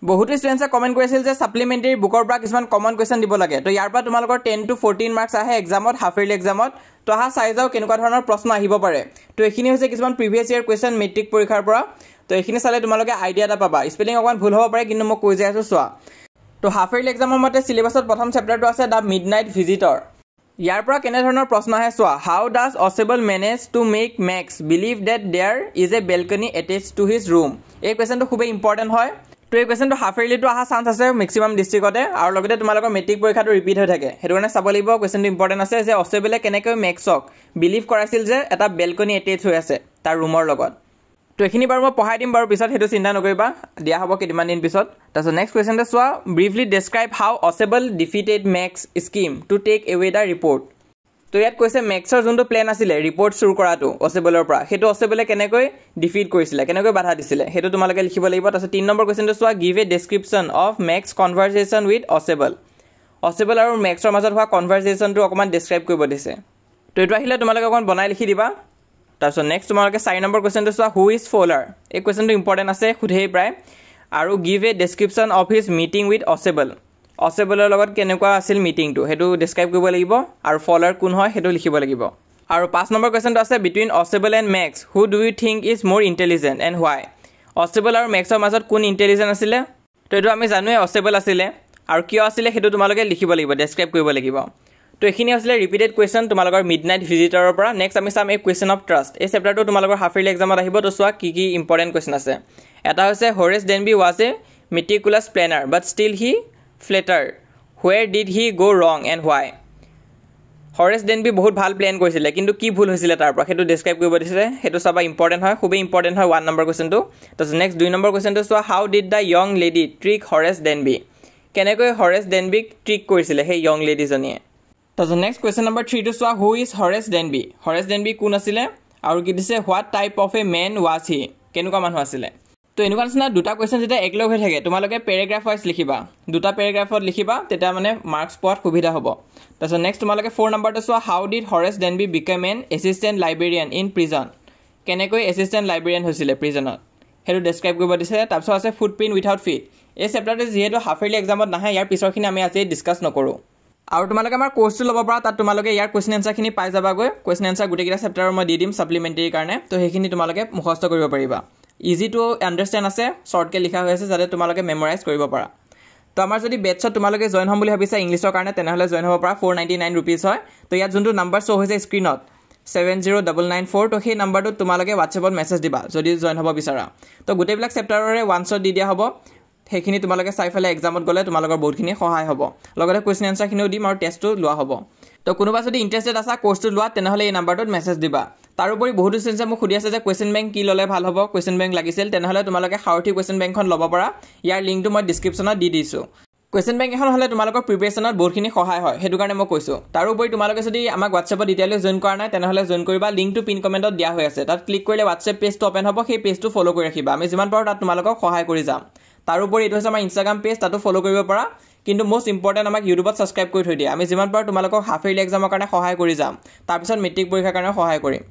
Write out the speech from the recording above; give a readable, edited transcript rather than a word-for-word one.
বহুত ষ্টুডেন্টসে কমেন্ট কৰিছিল যে সাপ্লিমেন্টাৰী বুকৰ পৰা কিছুমান কমন কোৱেশ্চন দিব লাগে তো ইয়াৰ পৰা তোমালোকৰ 10 to 14 মাৰ্কস আহে এক্সামত হাফ ইয়াৰলি এক্সামত তো আহা চাই যাও কেনেকুৱা ধৰণৰ প্ৰশ্ন আহিব পাৰে তো এখিনি হৈছে কিছুমান প্ৰিভিয়াস ইয়াৰ কোৱেশ্চন মেট্ৰিক পৰীক্ষাৰ পৰা তো এখিনি চালে তোমালোকে আইডিয়া এটা পাবা স্পেলিং অকমান ভুল হ'ব পাৰে কিন্তু মই কৈ যাই আছো চোৱা তো হাফ ইয়াৰলি এক্সামৰ মতে সিলেবাসত প্ৰথম চেপ্টাৰটো আছে দা মিডনাইট ভিজিটৰ ইয়াৰ পৰা কেনে ধৰণৰ প্ৰশ্ন আহে চোৱা how does Ausable manage to make Max believe that there is a balcony attached to his room এই কোৱেশ্চনটো খুব ইম্পৰ্টেন্ট হয় তো এই কোৱেশ্চনটো হাফ ইয়াৰলিটো আহা চান্স আছে ম্যাক্সিমাম ডিস্ট্ৰিক্টতে আৰু লগতে তোমালোকৰ মেট্ৰিক পৰীক্ষাটো ৰিপিট হৈ থাকে হেতু কাৰণে চাব লাগিব কোৱেশ্চনটো ইম্পৰ্টেন্ট আছে যে অসেবলে কেনেকৈ ম্যাক্সক বিলিভ কৰাইছিল যে এটা বেলকনি এটেচ হৈ আছে তাৰ ৰুমৰ লগত তো এখিনি বাৰু মই পঢ়াই দিম বাৰু পিছত হেতু চিন্তা নকৰিবা দিয়া হ'ব কেইদিনমান দিন পিছত তাৰপিছত নেক্সট কোৱেশ্চনটো চোৱা briefly describe how Ausable defeated Max scheme to take away the report তো ইয়াত কৈছে ম্যাক্সৰ যোনটো প্ল্যান আছিলে ৰিপৰ্ট শুৰু কৰাটো অসেবলৰ পৰা হেতু অসেবলে কেনেকৈ ডিফিট কৰিছিলে কেনেকৈ বাধা দিছিলে হেতু তোমালোকে লিখিব লাগিব তাৰপিছত 3 নম্বৰ কোৱেশ্চনটো চোৱা give a description of Max conversation with Ausable Ausable আৰু ম্যাক্সৰ মাজত হোৱা কনভাৰসেচনটো অকমান ডেসক্ৰাইব কৰিব দিছে তো এটো আহিলে তোমালোকে অকমান বনাই লিখি দিবা তাৰপিছত নেক্সট তোমালোকে 4 নম্বৰ কোৱেশ্চনটো চোৱা হু ইজ ফলাৰ এই কোৱেশ্চনটো ইম্পৰ্টেন্ট আছে খুধেই প্ৰায় আৰু give a description of his meeting with Ausable অসেবলৰ লগত কেনেকুৱা আছিল মিটিংটো হেতু ডেসক্ৰাইব কৰিব লাগিব আৰু ফলাৰ কোন হয় হেতু লিখিব লাগিব আৰু 5 নম্বৰ কোৱেশ্চনটো আছে between Ausable and Max who do you think is more intelligent and why Ausable আৰু ম্যাক্সৰ মাজত কোন ইন্টেলিজেন্ট আছিল তো এটো আমি জানোৱে অসেবল আছিল আৰু কিয় আছিল হেতু তোমালোকে লিখিব লাগিব ডেসক্ৰাইব কৰিব লাগিব তো এখিনি আছিল ৰিপিটেড কোৱেশ্চন তোমালোকৰ মিডনাইট ভিজিটৰৰ পৰা নেক্সট আমি চাম এই কোৱেশ্চন অফ ট্ৰাষ্ট এই চেপ্টাৰটো তোমালোকৰ হাফ ইয়াৰলি এক্সামত আহিব তো চোৱা কি ইম্পৰ্টেন্ট কোৱেশ্চন আছে এটা হৈছে Horace Danby was a meticulous planner but still he falter where did he go wrong and why Horace Danby বহুত ভাল প্ল্যান কৰিছিলে কিন্তু কি ভুল হৈছিলে তাৰ পৰা হেতু ডেসক্ৰাইব কৰিব দিছিলে হেতু সবা ইম্পৰ্টেন্ট হয় খুবই ইম্পৰ্টেন্ট হয় 1 নম্বৰ কোৱেশ্চনটো তো নেক্সট 2 নম্বৰ কোৱেশ্চনটো চোৱা how did the young lady trick Horace Danby কেনেকৈ হৰেছ ডেনবিক ট্ৰিক কৰিছিলে সেই ইয়ং লেডি জনিয়ে তো নেক্সট কোৱেশ্চন নম্বৰ 3 টো চোৱা হু ইজ হৰেছ ডেনবি কোন আছিলে আৰু কি দিছে what type of a man was he কেনেকুৱা মানুহ আছিলে তো এনেকুৱা নিচিনা দুটা কোৱেশ্চন যেটা একলগ হৈ থাকে তোমালোকে প্যাৰাগ্ৰাফ ওয়াইজ লিখিবা দুটা প্যাৰাগ্ৰাফত লিখিবা তেটা মানে মাৰ্কস পোৱাত সুবিধা হ'ব তাৰপিছত নেক্সট তোমালোকে 4 নম্বৰটো চোৱা how did Horace Danby become an assistant librarian in prison কেনেকৈ এসিস্ট্যান্ট লাইব্ৰেৰিয়ান হৈছিলে প্ৰিজনত হেতু ডেসক্ৰাইব কৰিব দিছে তাৰপিছত আছে ফুটপ্ৰিন্ট উইথাউট ফিট এই চেপ্টাৰটো যেহেতু হাফ ইয়াৰলি এক্সামত নাহে ইয়াৰ পিছৰখিনি আমি আজি ডিসকাস নকৰো আৰু তোমালোকে আমাৰ কোৰ্সটো ল'ব পৰা তাত তোমালোকে ইয়াৰ কোৱেশ্চন আনসাৰ খিনি পাই যাবাগৈ কোৱেশ্চন আনসাৰ গুটেকিটা চেপ্টাৰৰ মই দি দিম সাপ্লিমেন্টাৰী কাৰণে তো হেখিনি তোমালোকে মুখস্থ কৰিব পাৰিবা ইজি টু আন্ডাৰস্ট্যান্ড আছে শৰ্টকে লিখা হৈ আছে যাতে তোমালোকে মেমৰাইজ কৰিব পাৰা তো আমাৰ যদি বেটছত তোমালোকে জয়েন হ'ম বুলি ভাবিছা ইংলিছৰ কাৰণে তেনেহলে জয়েন হ'ব পাৰা 499 रुपीस হয় তো ইয়াত যোনটো নাম্বাৰ শো হৈছে স্ক্ৰিনত 70994 তো সেই নাম্বাৰটো তোমালোকে WhatsAppত মেছেজ দিবা যদি জয়েন হ'ব বিচাৰা তো গুটেবিলাক চেপ্টাৰৰে ওয়ান শট দি দিয়া হ'ব হেখিনি তোমালোকে চাইফালে এক্সামত গলে তোমালোকৰ বহুতখিনি সহায় হ'ব লগতে কোৱেশ্চন আনসাৰ খিনিও দিম আৰু টেষ্টটো লোৱা হ'ব তো কোনোবা যদি ইন্টাৰেস্টেড আছা কোৰ্সটো লোৱা তেনেহলে এই নাম্বাৰটোত মেছেজ দিবা তাৰোপৰি বহুত ষ্টুডেন্টে মোক সুধি আছে যে কোৱেশ্চন বেংক কি ললে ভাল হ'ব কোৱেশ্চন বেংক লাগিছিল তেনেহলে তোমালোকে সাৰথি কোৱেশ্চন বেংকখন ল'ব পাৰা ইয়াৰ লিংকটো মই ডেসক্ৰিপচনত দি দিছো কোৱেশ্চন বেংক এখন হলে তোমালোকৰ প্ৰিপাৰেচনত বহুতখিনি সহায় হয় হেতু কাৰণে মই কৈছো তাৰোপৰি তোমালোকে যদি আমাক WhatsAppত ডিটেইলছ জয়েন কৰা নাই তেনেহলে জয়েন কৰিবা লিংকটো পিন কমেন্টত দিয়া হৈ আছে তাত ক্লিক কৰিলে WhatsApp পেজটো ওপেন হ'ব সেই পেজটো ফলো কৰি ৰাখিবা আমি যিমান পাৰো তাত তোমালোকক সহায় কৰি যাম তাৰোপৰি এটো হৈছে আমাৰ Instagram পেজ তাতো ফলো কৰিব পাৰা কিন্তু মোস্ট ইম্পৰ্টেন্ট আমাক ইউটিউবত সাবস্ক্ৰাইব কৰি থৈ দিয়া আমি যিমান পাৰো তোমালোকক হাফ ইয়াৰলি এক্সামৰ কাৰণে সহায় কৰি যাম তাৰ পিছত মেট্ৰিক পৰীক্ষাৰ কাৰণে সহায় কৰিম